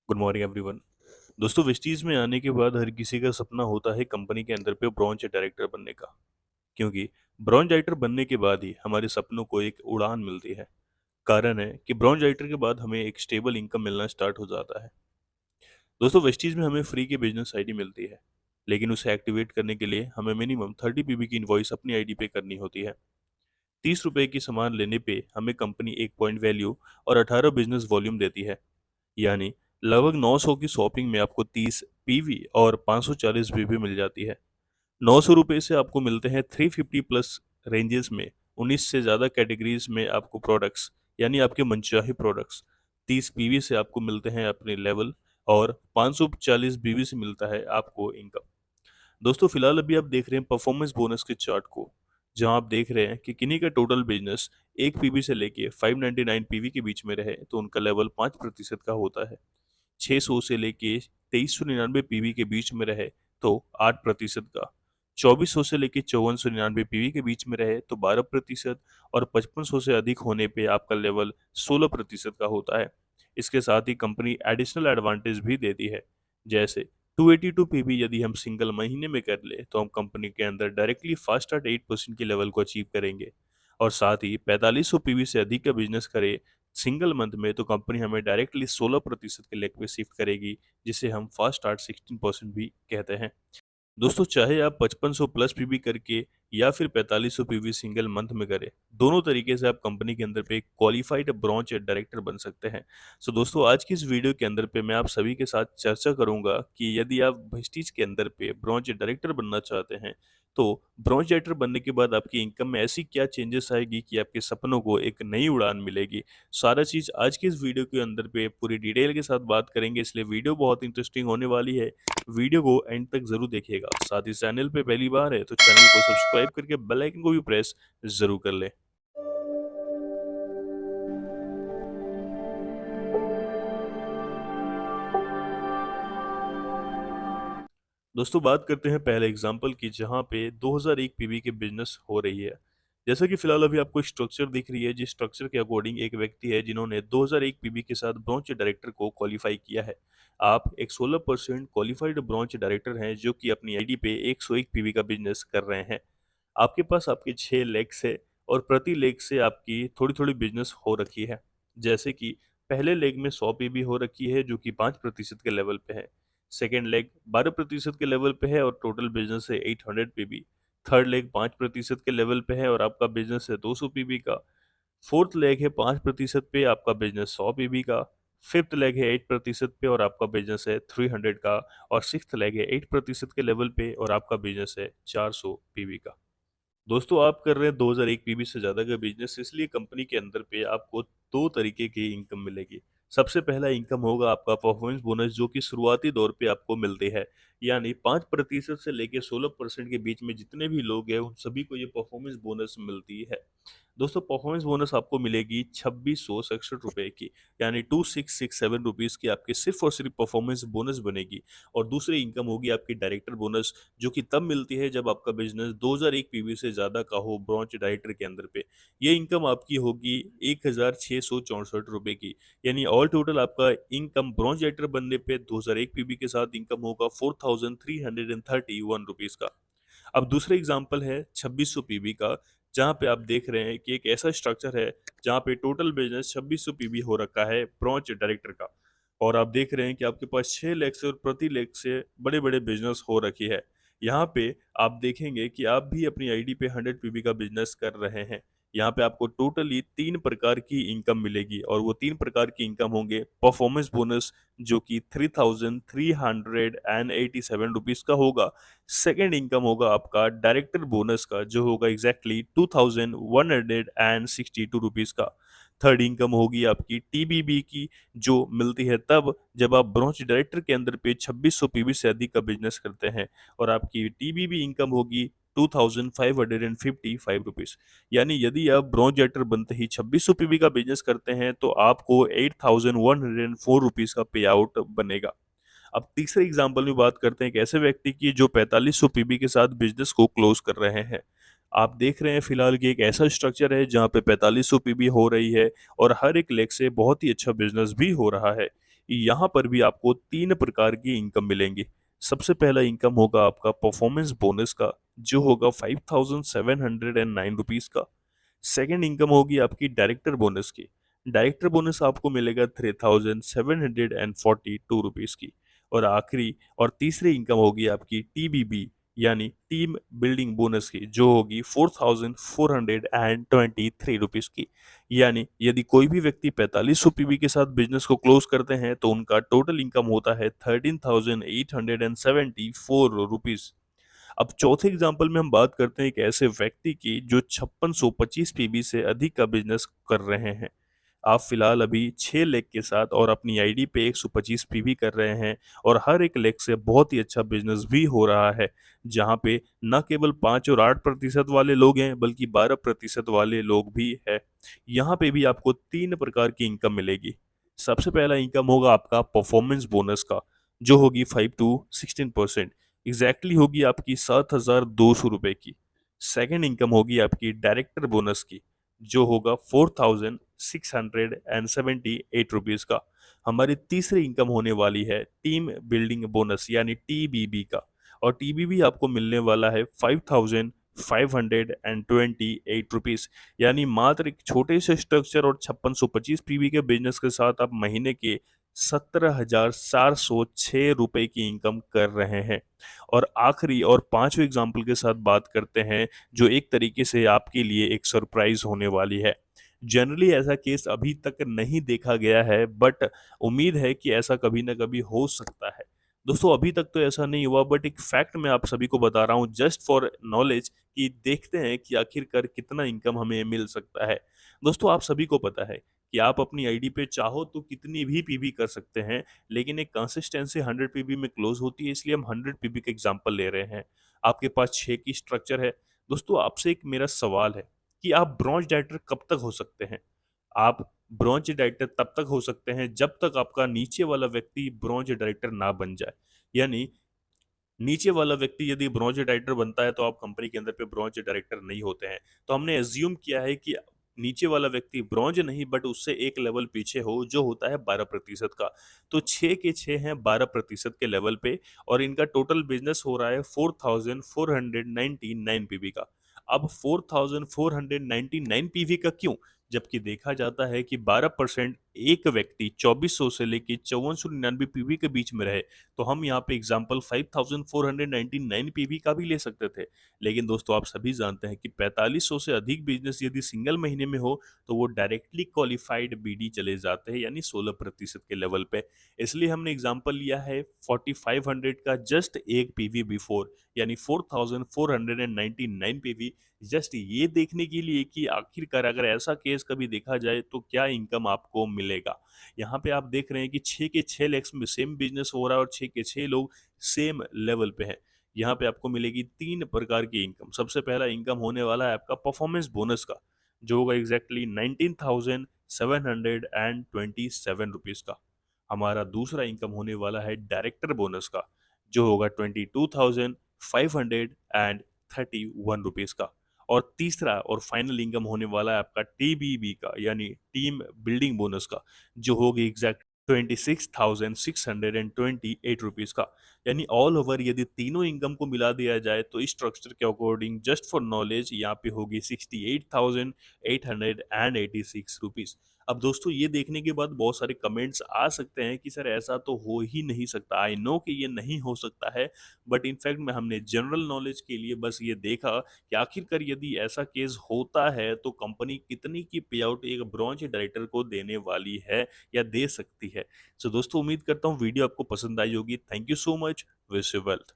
Good morning everyone. दोस्तों, Vestige में आने के बाद हर किसी का सपना होता है कंपनी के अंदर पे ब्रॉन्ज डायरेक्टर बनने का। क्योंकि ब्रॉन्ज डायरेक्टर बनने के बाद ही हमारे सपनों को एक उड़ान मिलती है। कारण है कि ब्रॉन्ज डायरेक्टर के बाद हमें एक स्टेबल इनकम मिलना स्टार्ट हो जाता है। दोस्तों, वेस्टीज में हमें फ्री की बिजनेस आईडी मिलती है, लेकिन उसे एक्टिवेट करने के लिए हमें मिनिमम 30 पीबी की इनवॉइस अपनी आईडी पे करनी होती है। 30 रुपए की सामान लेने पे हमें कंपनी 1 पॉइंट वैल्यू और 18 बिजनेस वॉल्यूम देती है। यानी लगभग 900 की शॉपिंग में आपको 30 पीवी और 540 बीबी मिल जाती है। 900 रुपये से आपको मिलते हैं 350 प्लस रेंजेस में 19 से ज़्यादा कैटेगरीज में आपको प्रोडक्ट्स, यानी आपके मनचाहे प्रोडक्ट्स। 30 पीवी से आपको मिलते हैं अपने लेवल, और 540 बीवी से मिलता है आपको इनकम। दोस्तों, फिलहाल अभी आप देख रहे हैं परफॉर्मेंस बोनस के चार्ट को, जहां आप देख रहे हैं कि किन्हीं का टोटल बिजनेस 1 पीवी से लेके 599 पीवी के बीच में रहे तो उनका लेवल 5% का होता है। 600 से लेके 2399 पीवी के बीच में रहे तो 8% का। 2400 से लेके 5499 पीवी के बीच में रहे तो 12%। और 5500 से अधिक होने पे आपका लेवल 16% का होता है। इसके साथ ही कंपनी एडिशनल एडवांटेज भी देती है, जैसे 282 पीवी यदि हम सिंगल महीने में कर ले तो हम कंपनी के अंदर डायरेक्टली फास्ट स्टार्ट 8% के लेवल को अचीव करेंगे। और साथ ही 4500 पीवी से अधिक का बिजनेस करे सिंगल मंथ में तो कंपनी हमें डायरेक्टली 16% के लेग पे शिफ्ट करेगी, जिसे हम फास्ट स्टार्ट 16% भी कहते हैं। दोस्तों, चाहे आप 5500 प्लस पीवी करके या फिर 4500 पीवी सिंगल मंथ में करें, दोनों तरीके से आप कंपनी के अंदर पे एक क्वालिफाइड ब्रांच डायरेक्टर बन सकते हैं। सो दोस्तों, आज की इस वीडियो के अंदर पे मैं आप सभी के साथ चर्चा करूंगा कि यदि आप वेस्टीज के अंदर पे ब्रांच डायरेक्टर बनना चाहते हैं तो ब्रांच डायरेक्टर बनने के बाद आपकी इनकम में ऐसी क्या चेंजेस आएगी कि आपके सपनों को एक नई उड़ान मिलेगी। सारा चीज़ आज की इस वीडियो के अंदर पे पूरी डिटेल के साथ बात करेंगे, इसलिए वीडियो बहुत इंटरेस्टिंग होने वाली है। वीडियो को एंड तक जरूर देखिएगा। साथ ही चैनल पे पहली बार है तो चैनल को सब्सक्राइब करके बेल आइकन को भी प्रेस जरूर कर ले। दोस्तों, बात करते हैं पहले एग्जांपल की, जहां पे 2001 पीवी के बिजनेस हो रही है। जैसा कि फिलहाल अभी आपको स्ट्रक्चर दिख रही है, जिस स्ट्रक्चर के अकॉर्डिंग एक व्यक्ति है जिन्होंने 2001 पीवी के साथ ब्रांच डायरेक्टर को क्वालिफाई किया है। आप एक 16% क्वालिफाइड ब्रांच डायरेक्टर हैं जो कि अपनी आईडी पे 101 पीवी का बिजनेस कर रहे हैं। आपके पास आपके 6 लेग्स है और प्रति लेग से आपकी थोड़ी थोड़ी बिजनेस हो रखी है। जैसे कि पहले लेग में 100 पीवी हो रखी है जो कि 5% के लेवल पे है। सेकेंड लेग 12% के लेवल पे है और टोटल बिजनेस है 800 पीबी। थर्ड लेग 5% के लेवल पे है और आपका बिजनेस है 200 पीबी का। फोर्थ लेग है 5% पे, आपका बिजनेस 100 पीबी का। फिफ्थ लेग है 8% पे और आपका बिजनेस है 300 का। और सिक्स्थ लेग है 8% के लेवल पे और आपका बिजनेस है 400 पीबी का। दोस्तों, आप कर रहे हैं 2001 पीबी से ज़्यादा का बिजनेस, इसलिए कंपनी के अंदर पे आपको दो तरीके की इनकम मिलेगी। सबसे पहला इनकम होगा आपका परफॉर्मेंस बोनस, जो कि शुरुआती दौर पे आपको मिलती है। यानी 5% से लेके 16% के बीच में जितने भी लोग हैं उन सभी को ये परफॉर्मेंस बोनस मिलती है। दोस्तों, परफॉर्मेंस बोनस आपको मिलेगी 2667 रुपये की, यानी 2667 रुपीज़ की आपकी सिर्फ और सिर्फ परफॉर्मेंस बोनस बनेगी। और दूसरी इनकम होगी आपकी डायरेक्टर बोनस, जो कि तब मिलती है जब आपका बिजनेस 2001 पीवी से ज़्यादा का हो ब्रांच डायरेक्टर के अंदर पे। ये इनकम आपकी होगी 1664 रुपये की। यानी ऑल टोटल आपका इनकम ब्रांच डायरेक्टर बनने पे 2001 पीवी के साथ इनकम होगा 4331 रुपीज़ का। अब दूसरा एग्जाम्पल है 2600 पीवी का, जहाँ पे आप देख रहे हैं कि एक ऐसा स्ट्रक्चर है जहाँ पे टोटल बिजनेस 2600 पीवी हो रखा है ब्रांच डायरेक्टर का। और आप देख रहे हैं कि आपके पास 6 लाख से और प्रति लाख से बड़े बड़े बिजनेस हो रखी है। यहाँ पे आप देखेंगे कि आप भी अपनी आईडी पे 100 पीवी का बिजनेस कर रहे हैं। यहाँ पे आपको टोटली 3 प्रकार की इनकम मिलेगी और वो 3 प्रकार की इनकम होंगे परफॉर्मेंस बोनस, जो कि 3387 रुपीज़ का होगा। सेकेंड इनकम होगा आपका डायरेक्टर बोनस का, जो होगा एग्जैक्टली 2162 रुपीज़ का। थर्ड इनकम होगी आपकी टीबीबी की, जो मिलती है तब जब आप ब्रांच डायरेक्टर के अंदर पे 2600 पीवी से अधिक का बिजनेस करते हैं। और आपकी टीबीबी इनकम होगी 2555 रुपीज़। यानी यदि आप ब्रांच डायरेक्टर बनते ही 2600 पीवी का बिजनेस करते हैं तो आपको 8104 रुपीज़ का पे आउट बनेगा। अब तीसरे एग्जाम्पल में बात करते हैं एक ऐसे व्यक्ति की जो 4500 पीबी के साथ बिजनेस को क्लोज कर रहे हैं। आप देख रहे हैं फिलहाल कि एक ऐसा स्ट्रक्चर है जहां पे 4500 पीबी हो रही है और हर एक लेग से बहुत ही अच्छा बिजनेस भी हो रहा है। यहाँ पर भी आपको 3 प्रकार की इनकम मिलेंगी। सबसे पहला इनकम होगा आपका परफॉर्मेंस बोनस का, जो होगा 5,709 रुपीज़ का। सेकंड इनकम होगी आपकी डायरेक्टर बोनस की। डायरेक्टर बोनस आपको मिलेगा 3,742 रुपीज़ की। और आखिरी और तीसरी इनकम होगी आपकी टीबीबी यानी टीम बिल्डिंग बोनस की, जो होगी 4,423 रुपीज़ की। यानी यदि कोई भी व्यक्ति 4500 पीवी के साथ बिजनेस को क्लोज करते हैं तो उनका टोटल इनकम होता है 13,874 रुपीज़। अब चौथे एग्जाम्पल में हम बात करते हैं एक ऐसे व्यक्ति की जो 5625 पीबी से अधिक का बिजनेस कर रहे हैं। आप फिलहाल अभी 6 लेग के साथ और अपनी आईडी पे 125 पीवी कर रहे हैं और हर एक लेग से बहुत ही अच्छा बिजनेस भी हो रहा है, जहां पे न केवल 5 और 8% वाले लोग हैं बल्कि 12% वाले लोग भी हैं। यहाँ पे भी आपको 3 प्रकार की इनकम मिलेगी। सबसे पहला इनकम होगा आपका परफॉर्मेंस बोनस का, जो होगी 5 to 16%, एग्जैक्टली होगी आपकी 7,200 रुपए की। सेकेंड इनकम होगी आपकी डायरेक्टर बोनस की, जो होगा 4,678 रुपीज़ का। हमारी तीसरी इनकम होने वाली है टीम बिल्डिंग बोनस यानी टीबीबी का, और टीबीबी आपको मिलने वाला है 5,528 रुपीज़। यानी मात्र एक छोटे से स्ट्रक्चर और 5625 पीवी के बिजनेस के साथ आप महीने के 17,406 रुपए की इनकम कर रहे हैं। और आखिरी और पांचवें एग्जाम्पल के साथ बात करते हैं, जो एक तरीके से आपके लिए एक सरप्राइज होने वाली है। जनरली ऐसा केस अभी तक नहीं देखा गया है, बट उम्मीद है कि ऐसा कभी ना कभी हो सकता है। दोस्तों अभी तक तो ऐसा नहीं हुआ, बट एक फैक्ट मैं आप सभी को बता रहा हूँ जस्ट फॉर नॉलेज, कि देखते हैं कि आखिरकार कितना इनकम हमें मिल सकता है। दोस्तों आप सभी को पता है कि आप अपनी आईडी पे चाहो तो कितनी भी पीवी कर सकते हैं, लेकिन एक कंसिस्टेंसी 100 पीबी में क्लोज होती है, इसलिए हम 100 पीबी का एग्जांपल ले रहे हैं। आपके पास 6 की स्ट्रक्चर है। दोस्तों आपसे एक मेरा सवाल है कि आप ब्रॉन्ज डाइटर कब तक हो सकते हैं? आप ब्रॉन्ज डायरेक्टर तब तक हो सकते हैं जब तक आपका नीचे वाला व्यक्ति ब्रॉन्ज डायरेक्टर ना बन जाए। यानी नीचे वाला व्यक्ति यदि ब्रॉन्ज डायरेक्टर बनता है तो आप कंपनी के अंदर पे ब्रॉन्ज डायरेक्टर नहीं होते हैं। तो हमने एज्यूम किया है कि नीचे वाला व्यक्ति ब्रॉन्ज नहीं बट उससे एक लेवल पीछे हो, जो होता है 12% का। तो 6 के 6 हैं 12% के लेवल पे, और इनका टोटल बिजनेस हो रहा है 4,499 पीवी का। अब 4,499 पीवी का क्यों? जबकि देखा जाता है कि 12% एक व्यक्ति 2400 से लेकर 5499 पीवी के बीच में रहे, तो हम यहाँ पे एग्जाम्पल 5,499 पीवी का भी ले सकते थे। लेकिन दोस्तों आप सभी जानते हैं कि 4500 से अधिक बिजनेस यदि सिंगल महीने में हो तो वो डायरेक्टली क्वालिफाइड बीडी चले जाते हैं, यानी 16% के लेवल पे। इसलिए हमने एग्जाम्पल लिया है 4500 का जस्ट एक पीवी बिफोर, यानी 4,499 पीवी, जस्ट ये देखने के लिए कि आखिरकार अगर ऐसा केस कभी देखा जाए तो क्या इनकम आपको मिलेगा। यहाँ पे आप देख रहे हैं कि 6 के 6 लेग्स में सेम बिजनेस हो रहा है और 6 के 6 लोग सेम लेवल पे हैं। यहाँ पे आपको मिलेगी 3 प्रकार की इनकम। सबसे पहला इनकम होने वाला है आपका परफॉर्मेंस बोनस का, जो होगा एग्जैक्टली 19,727 रुपीज़ का। हमारा दूसरा इनकम होने वाला है डायरेक्टर बोनस का, जो होगा 22,531 रुपीज़ का। और तीसरा और फाइनल इनकम होने वाला है आपका टीबीबी का, यानी टीम बिल्डिंग बोनस का, जो होगी एग्जैक्ट 26,628 रुपीज़ का। यानी ऑल ओवर यदि तीनों इनकम को मिला दिया जाए तो इस स्ट्रक्चर के अकॉर्डिंग जस्ट फॉर नॉलेज यहाँ पे होगी 68,886 रुपीज़। अब दोस्तों ये देखने के बाद बहुत सारे कमेंट्स आ सकते हैं कि सर ऐसा तो हो ही नहीं सकता। आई नो कि ये नहीं हो सकता है, बट इनफैक्ट में हमने जनरल नॉलेज के लिए बस ये देखा कि आखिरकार यदि ऐसा केस होता है तो कंपनी कितनी की पे आउट एक ब्रॉन्ज डायरेक्टर को देने वाली है या दे सकती है। सो दोस्तों उम्मीद करता हूँ वीडियो आपको पसंद आई होगी। Thank you so much. Wish you wealth.